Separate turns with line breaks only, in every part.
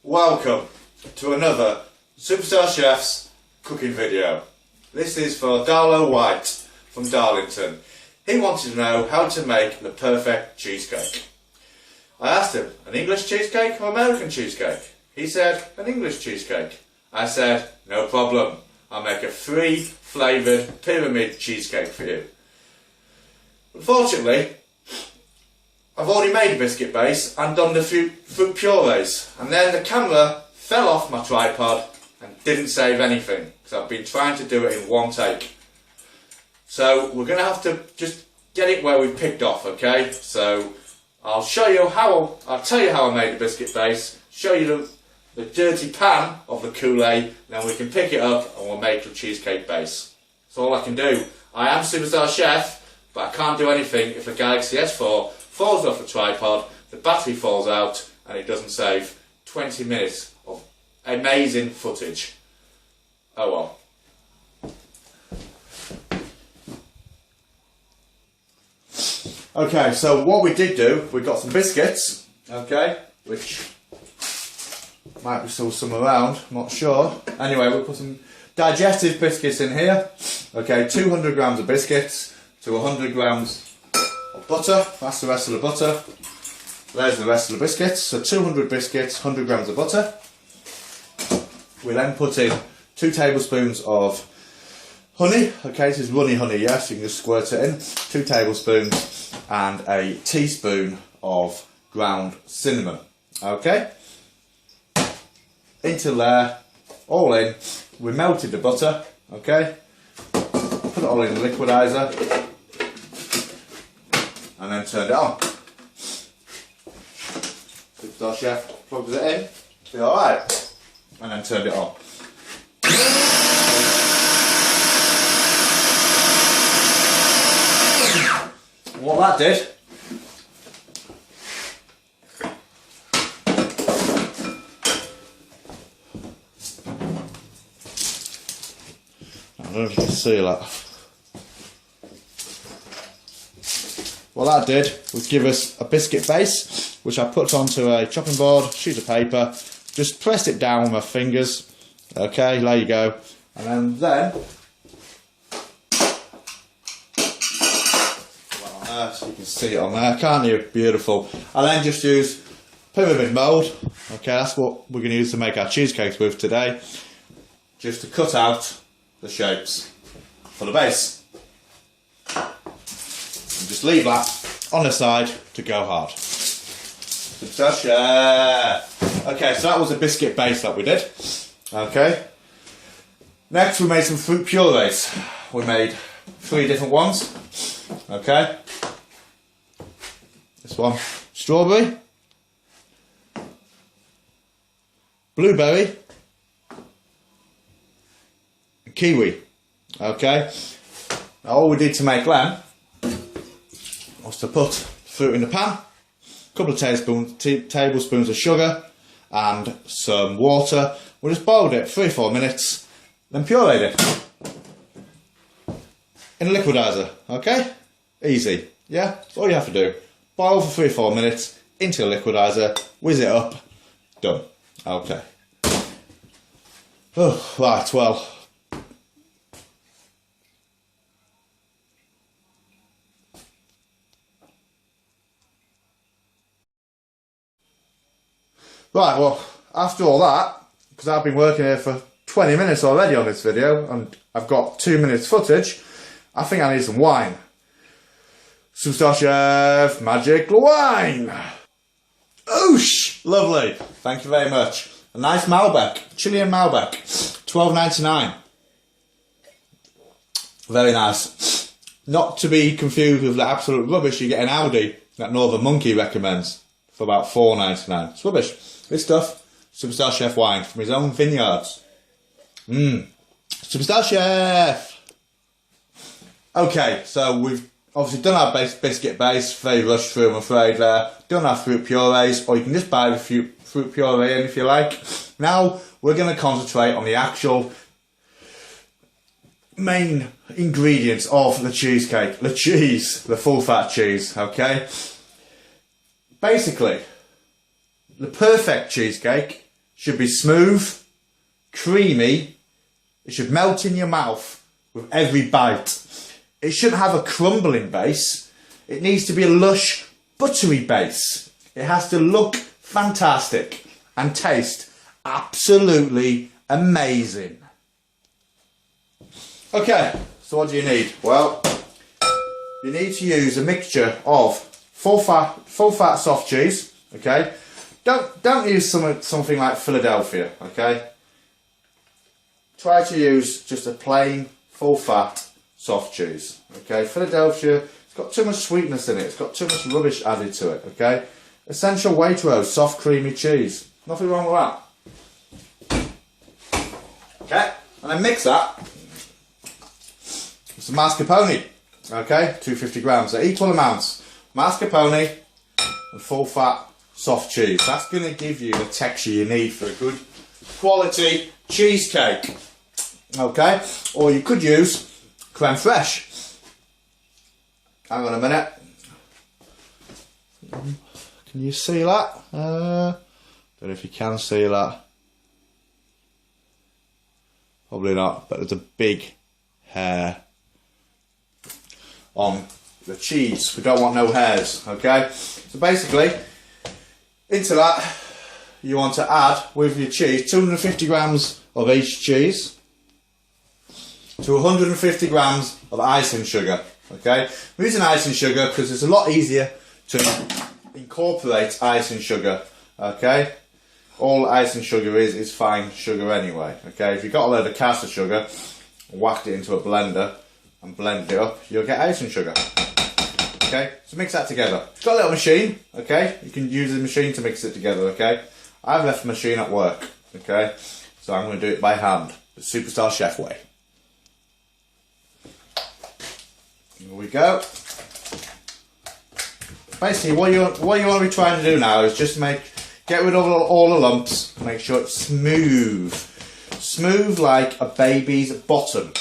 Welcome to another Superstar Chef's cooking video. This is for Darlow White from Darlington. He wanted to know how to make the perfect cheesecake. I asked him, an English cheesecake or American cheesecake? He said, an English cheesecake. I said, no problem. I'll make a 3 flavoured pyramid cheesecake for you. Unfortunately, I've already made a biscuit base and done the fruit purees, and then the camera fell off my tripod and didn't save anything because I've been trying to do it in one take. So we're going to have to just get it where we picked off, okay? So I'll tell you how I made the biscuit base, show you the dirty pan of the Kool-Aid, then we can pick it up and we'll make the cheesecake base. That's all I can do. I am Superstar Chef, but I can't do anything if the Galaxy S4 falls off the tripod, the battery falls out, and it doesn't save 20 minutes of amazing footage. Oh well. Okay, so what we did do, we got some biscuits, okay, which might be still some around, I'm not sure. Anyway, we put some digestive biscuits in here. Okay, 200 grams of biscuits to 100 grams of butter. That's the rest of the butter. There's the rest of the biscuits. So 200 biscuits, 100 grams of butter. We then put in 2 tablespoons of honey. Okay, this is runny honey, yes, you can just squirt it in. 2 tablespoons and a teaspoon of ground cinnamon. Okay, into there, all in. We melted the butter. Okay, put it all in the liquidizer and then turned it on. Superstar Chef plugs it in, be alright, and then turned it on. What that did, I don't know if you can see that. What that did was give us a biscuit base, which I put onto a chopping board, sheet of paper, just pressed it down with my fingers. Okay, there you go. And then so you can see it on there, can't you? Beautiful. I then just use pyramid mould. Okay, that's what we're going to use to make our cheesecakes with today. Just to cut out the shapes for the base. And just leave that on the side to go hard. Okay, so that was a biscuit base that we did. Okay. Next we made some fruit purees. We made 3 different ones. Okay. This one, strawberry, blueberry, and kiwi. Okay. Now all we did to make them was to put fruit in the pan, a couple of tablespoons of sugar and some water. We just boiled it 3-4 minutes, then pureed it in a liquidizer. Okay, easy. Yeah, that's all you have to do. Boil for 3-4 minutes into the liquidizer, whiz it up, done. Okay. Oh, right, well. Right, well, after all that, because I've been working here for 20 minutes already on this video, and I've got 2 minutes footage, I think I need some wine. Superstar Chef Magic Wine! Oosh! Lovely, thank you very much. A nice Malbec, Chilean Malbec, $12.99. Very nice. Not to be confused with the absolute rubbish you get in Aldi that Northern Monkey recommends for about $4.99. It's rubbish. This stuff, Superstar Chef wine from his own vineyards. Superstar Chef! Okay, so we've obviously done our biscuit base, very rushed through I'm afraid there. Done our fruit purees, or you can just buy the fruit puree in if you like. Now we're going to concentrate on the actual main ingredients of the cheesecake. The cheese, the full fat cheese, okay? Basically, the perfect cheesecake should be smooth, creamy, it should melt in your mouth with every bite. It shouldn't have a crumbling base, it needs to be a lush, buttery base. It has to look fantastic and taste absolutely amazing. Okay, so what do you need? Well, you need to use a mixture of full fat soft cheese, okay? Don't use something like Philadelphia, okay? Try to use just a plain full fat soft cheese, okay? Philadelphia, it's got too much sweetness in it, it's got too much rubbish added to it, okay? Essential Waitrose soft creamy cheese, nothing wrong with that. Okay, and then mix that with some mascarpone, okay? 250 grams, they're equal amounts. Mascarpone and full fat soft cheese. That's going to give you the texture you need for a good quality cheesecake. Okay, or you could use creme fraiche. Hang on a minute. Can you see that? Don't know if you can see that. Probably not, but there's a big hair on the cheese. We don't want no hairs, okay? So basically, into that, you want to add with your cheese 250 grams of each cheese to 150 grams of icing sugar, okay? We're using icing sugar because it's a lot easier to incorporate icing sugar, okay? All icing sugar is fine sugar anyway, okay? If you've got a load of caster sugar, whacked it into a blender and blended it up, you'll get icing sugar. Okay, so mix that together. It's got a little machine, okay? You can use the machine to mix it together, okay? I've left the machine at work, okay? So I'm going to do it by hand, the Superstar Chef way. Here we go. Basically, what you want to be trying to do now is just get rid of all the lumps, make sure it's smooth. Smooth like a baby's bottom.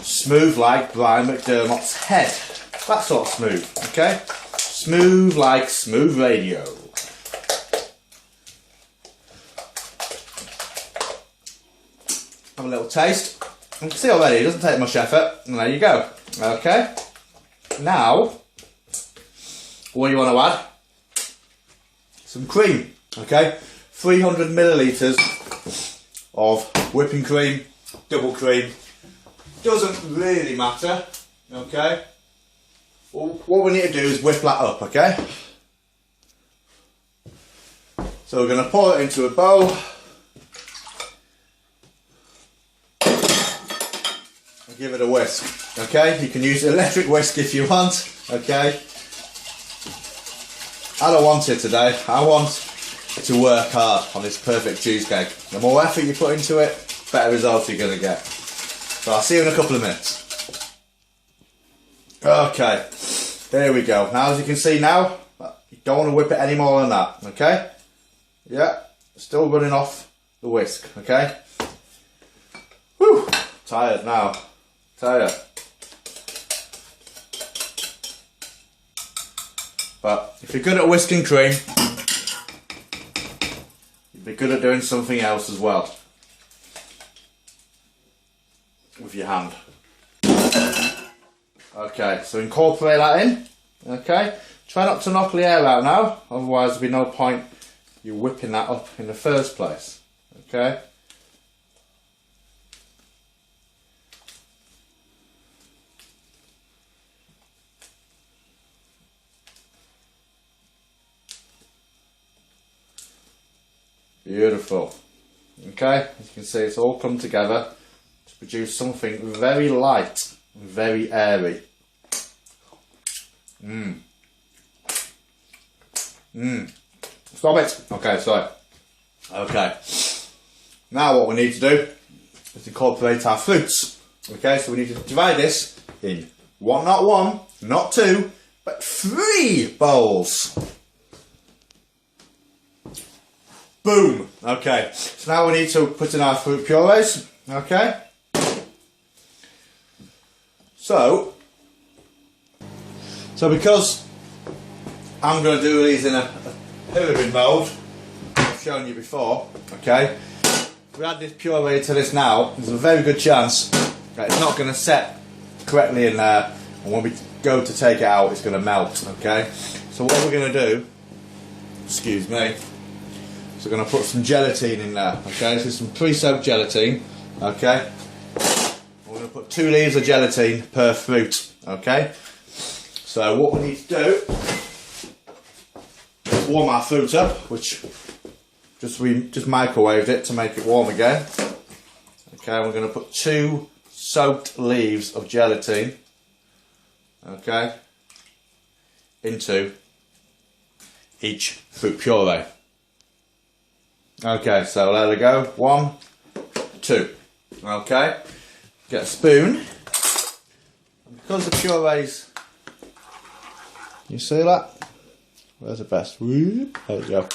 Smooth like Brian McDermott's head. That sort of smooth, okay? Smooth like smooth radio. Have a little taste. You can see already, it doesn't take much effort. And there you go, okay? Now, what you want to add? Some cream, okay? 300 millilitres of whipping cream, double cream. Doesn't really matter, okay? Well, what we need to do is whip that up, okay? So we're going to pour it into a bowl and give it a whisk, okay? You can use an electric whisk if you want, okay? I don't want it today. I want to work hard on this perfect cheesecake. The more effort you put into it, better results you're going to get. So I'll see you in a couple of minutes. Okay, there we go. Now as you can see now, you don't want to whip it any more than that, okay? Yeah, still running off the whisk, okay? Whew, tired now, tired. But if you're good at whisking cream, you'll be good at doing something else as well. With your hand. Okay, so incorporate that in, okay? Try not to knock the air out now, otherwise there'll be no point you whipping that up in the first place, okay? Beautiful. Okay, as you can see, it's all come together to produce something very light, very airy. Stop it. Okay, sorry. Okay. Now what we need to do is incorporate our fruits. Okay, so we need to divide this in not one, not two, but 3 bowls. Boom. Okay, so now we need to put in our fruit purees. Okay. So because I'm going to do these in a pyramid mould. I've shown you before. Okay. If we add this puree to this now, there's a very good chance that it's not going to set correctly in there, and when we go to take it out, it's going to melt. Okay. So what we're going to do, excuse me, is we're going to put some gelatine in there. Okay. This is some pre-soaked gelatine. Okay. We're going to put 2 leaves of gelatine per fruit. Okay. So what we need to do is warm our fruit up, which we just microwaved it to make it warm again. Okay, we're going to put 2 soaked leaves of gelatine, okay, into each fruit puree. Okay, so there we go. 1, 2. Okay, get a spoon. And because the puree's, you see that? Where's the best? There you go.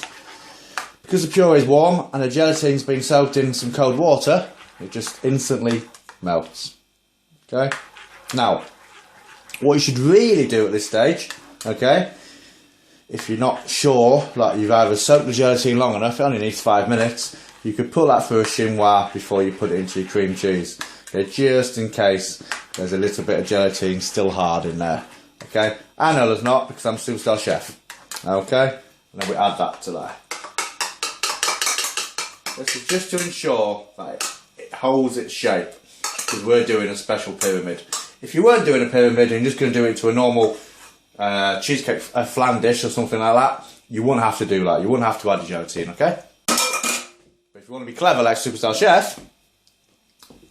Because the puree is warm and the gelatine's been soaked in some cold water, it just instantly melts. Okay? Now, what you should really do at this stage, okay, if you're not sure, like you've either soaked the gelatine long enough, it only needs 5 minutes, you could put that through a chinois before you put it into your cream cheese. Okay, just in case there's a little bit of gelatine still hard in there. Okay, I know there's not because I'm Superstar Chef. Okay, and then we add that to there. This is just to ensure that it holds its shape, because we're doing a special pyramid. If you weren't doing a pyramid and you're just going to do it to a normal cheesecake flan dish or something like that, you wouldn't have to do that. You wouldn't have to add the gelatine, okay? But if you want to be clever like Superstar Chef,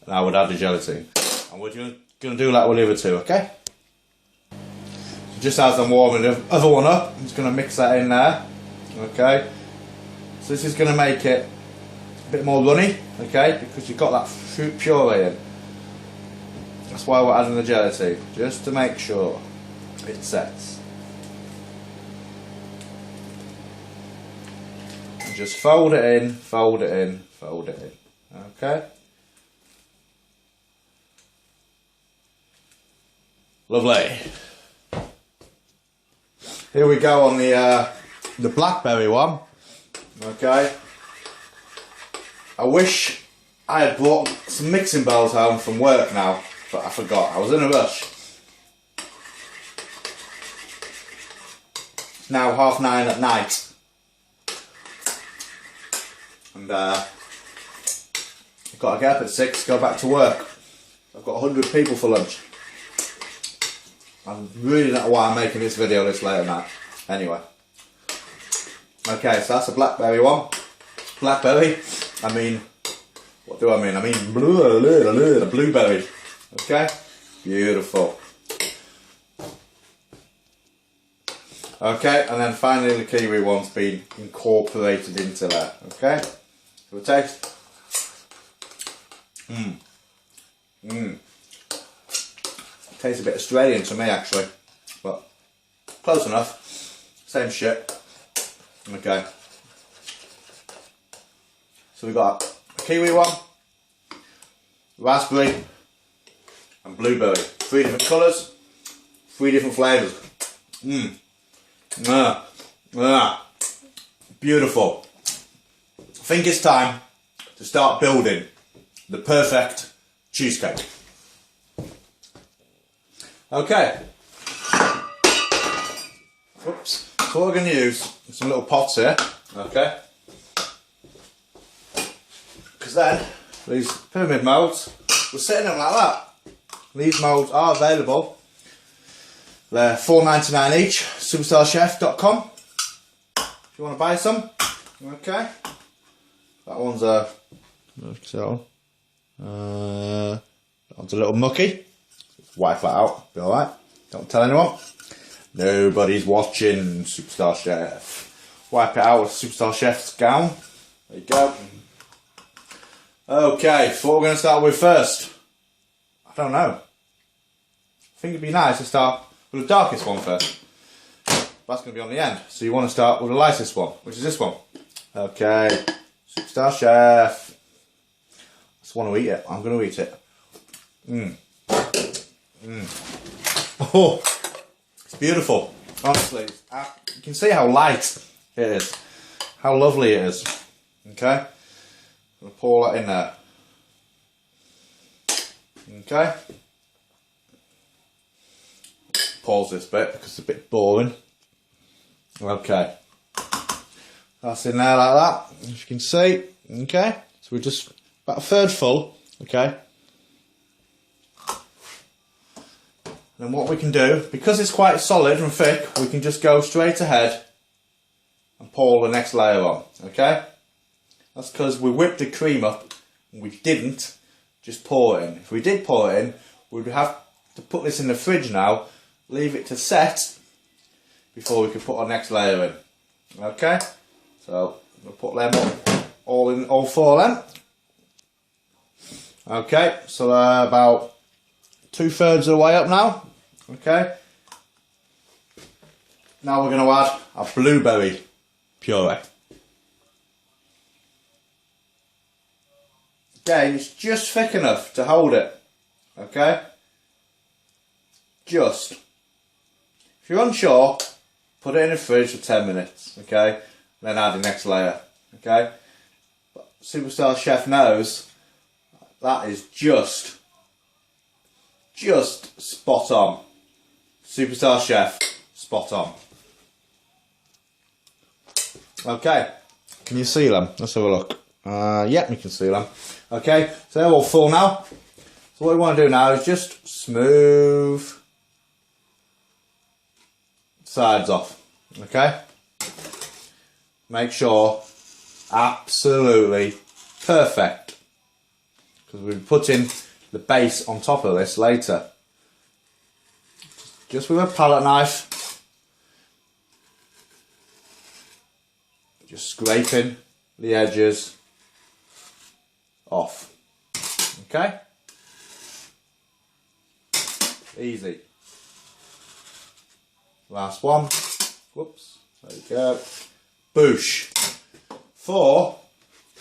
then I would add the gelatine. And we're going to do that with the other 2, okay? Just as I'm warming the other one up, I'm just going to mix that in there, okay? So this is going to make it a bit more runny, okay? Because you've got that fruit puree in. That's why we're adding the gelatine, just to make sure it sets. And just fold it in, fold it in, fold it in, okay? Lovely. Here we go on the blackberry one. Okay. I wish I had brought some mixing bowls home from work now, but I forgot. I was in a rush. It's now 9:30 at night, and I've got to get up at 6, go back to work. I've got 100 people for lunch. I really don't know why I'm making this video this late at night. Anyway. Okay, so that's a blackberry one. Blackberry, I mean, what do I mean? I mean blueberry. Okay? Beautiful. Okay, and then finally the kiwi one's been incorporated into there. Okay? So a taste. Tastes a bit Australian to me actually, but close enough. Same shit. Okay. So we got a kiwi one, raspberry, and blueberry. 3 different colours, 3 different flavours. Beautiful. I think it's time to start building the perfect cheesecake. Okay. Oops. So what we're going to use is some little pots here. Okay. Because then these pyramid moulds, we're setting them like that. These moulds are available. They're $4.99 each. Superstarchef.com. If you want to buy some. Okay. That one's a. That one's a little mucky. Wipe that out, be alright. Don't tell anyone. Nobody's watching Superstar Chef. Wipe it out with Superstar Chef's gown. There you go. Okay, so what we're going to start with first? I don't know. I think it'd be nice to start with the darkest one first. That's going to be on the end. So you want to start with the lightest one, which is this one. Okay, Superstar Chef. I just want to eat it. I'm going to eat it. Oh, it's beautiful. Honestly, you can see how light it is. How lovely it is. Okay? I'm going to pour that in there. Okay? Pause this bit because it's a bit boring. Okay. That's in there like that, as you can see. Okay? So we're just about a third full. Okay? And what we can do, because it's quite solid and thick, we can just go straight ahead and pour the next layer on. Okay? That's because we whipped the cream up and we didn't just pour it in. If we did pour it in, we'd have to put this in the fridge now, leave it to set before we could put our next layer in. Okay? So we'll put them up, all 4 of them. Okay, so they're about 2/3 of the way up now. Okay. Now we're going to add our blueberry puree. Okay, it's just thick enough to hold it. Okay? Just. If you're unsure, put it in the fridge for 10 minutes. Okay? Then add the next layer. Okay? But Superstar Chef knows that is just spot on. Superstar Chef, spot on. Okay, can you see them? Let's have a look. Yeah, we can see them. Okay, so they're all full now. So what we want to do now is just smooth sides off. Okay, make sure absolutely perfect, because we'll be putting the base on top of this later. Just with a palette knife, just scraping the edges off. Okay? Easy. Last one. Whoops. There you go. Boosh. 4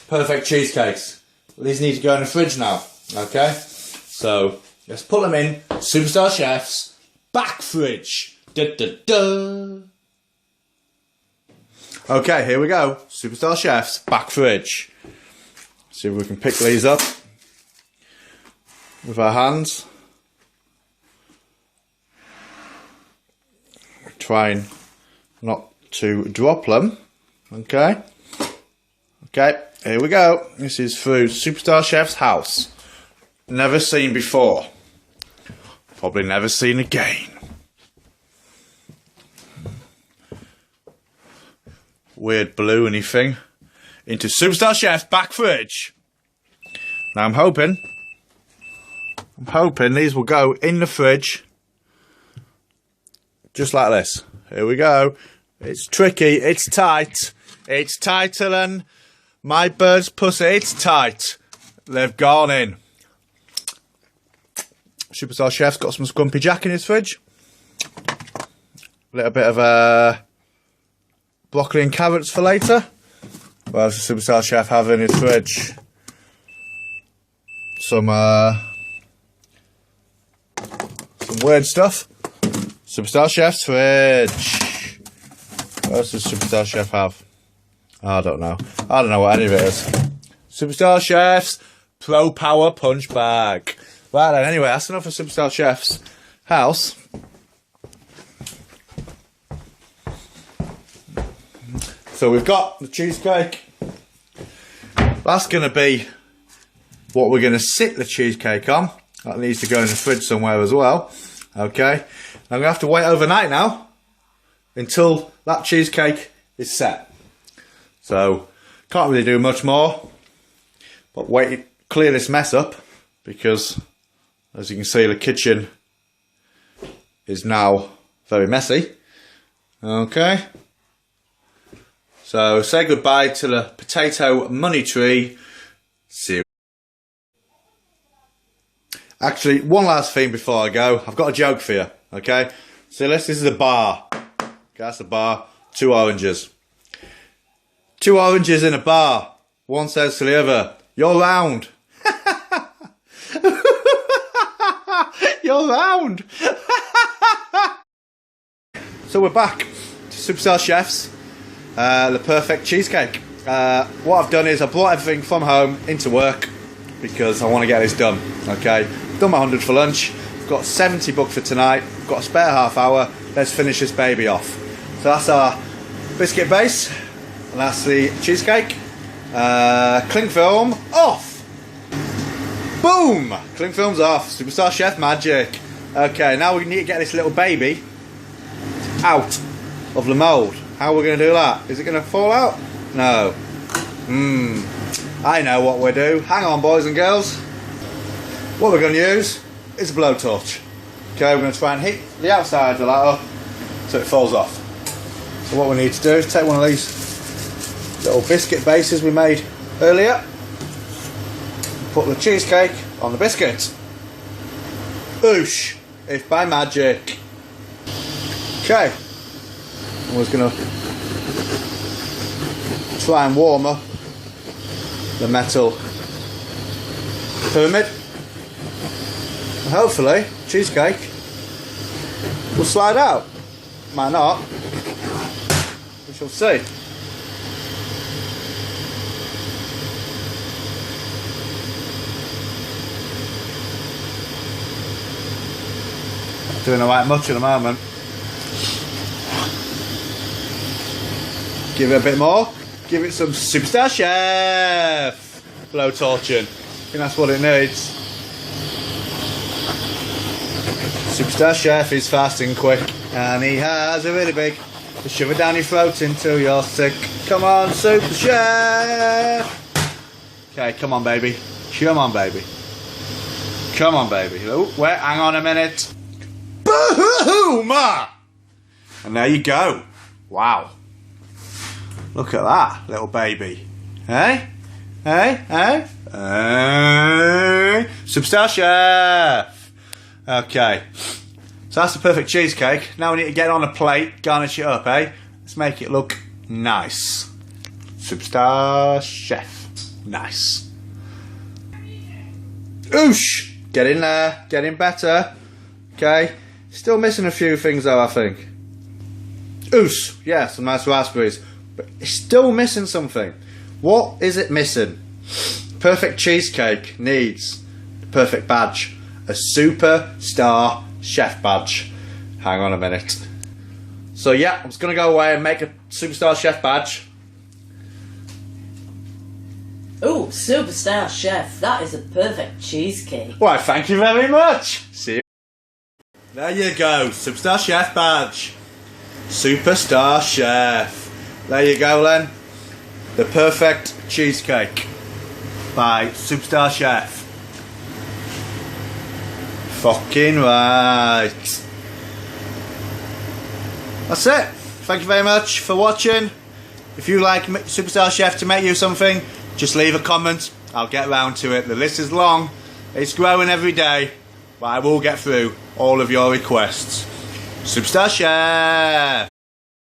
perfect cheesecakes. These need to go in the fridge now. Okay? So, let's put them in Superstar Chef's back fridge. Da, da, da. Okay, here we go. Superstar Chef's back fridge. See if we can pick these up with our hands. Trying not to drop them. Okay. Okay, here we go. This is through Superstar Chef's house. Never seen before. Probably never seen again. Weird balloony thing. Into Superstar Chef's back fridge. Now I'm hoping these will go in the fridge. Just like this. Here we go. It's tricky. It's tight. It's tighter than my bird's pussy. It's tight. They've gone in. Superstar Chef's got some Scrumpy Jack in his fridge. A little bit of broccoli and carrots for later. What else does Superstar Chef have in his fridge? Some weird stuff. Superstar Chef's fridge. What else does Superstar Chef have? I don't know. I don't know what any of it is. Superstar Chef's Pro Power Punch Bag. Right then, anyway, that's enough for Superstar Chef's house. So we've got the cheesecake. That's going to be what we're going to sit the cheesecake on. That needs to go in the fridge somewhere as well. Okay. I'm going to have to wait overnight now until that cheesecake is set. So, can't really do much more. But wait, clear this mess up, because as you can see, the kitchen is now very messy. Okay. So, say goodbye to the potato money tree. See you. Actually, one last thing before I go. I've got a joke for you. Okay. So this is a bar. Okay, that's a bar. 2 oranges. 2 oranges in a bar. One says to the other, "You're round." You're round. So we're back to Superstar Chef's the perfect cheesecake. What I've done is I brought everything from home into work because I want to get this done. Okay, done my 100 for lunch. I've got 70 booked for tonight. I've got a spare half hour. Let's finish this baby off. So that's our biscuit base, and that's the cheesecake. Cling film off. Boom! Cling film's off. Superstar Chef magic. Okay, now we need to get this little baby out of the mould. How are we going to do that? Is it going to fall out? No. I know what we'll do. Hang on, boys and girls. What we're going to use is a blowtorch. Okay, we're going to try and heat the outside of the ladder so it falls off. So what we need to do is take one of these little biscuit bases we made earlier, put the cheesecake on the biscuit. Oosh! If by magic. Okay, I was going to try and warm up the metal pyramid, and hopefully cheesecake will slide out. Might not, we shall see. Not doing alright much at the moment. Give it a bit more. Give it some Superstar Chef blowtorching. I think that's what it needs. Superstar Chef is fast and quick, and he has a really big to shove it down your throat until you're sick. Come on, Super Chef. Okay, come on, baby. Come on, baby. Come on, baby. Oh, wait, hang on a minute. Boom! And there you go. Wow. Look at that, little baby. Hey? Hey? Hey? Hey? Superstar Chef! Okay. So that's the perfect cheesecake. Now we need to get it on a plate, garnish it up, eh? Let's make it look nice. Superstar Chef. Nice. Oosh! Get in there, getting better. Okay. Still missing a few things though, I think. Oosh! Yeah, some nice raspberries. But it's still missing something. What is it missing? Perfect cheesecake needs the perfect badge. A Superstar Chef badge. Hang on a minute. So yeah, I'm just going to go away and make a Superstar Chef badge.
Oh, Superstar Chef, that is a perfect cheesecake.
Why, thank you very much. See you. There you go, Superstar Chef badge. Superstar Chef. There you go then. The perfect cheesecake by Superstar Chef. Fucking right. That's it. Thank you very much for watching. If you like Superstar Chef to make you something, just leave a comment. I'll get round to it. The list is long. It's growing every day. But I will get through all of your requests. Superstar Chef.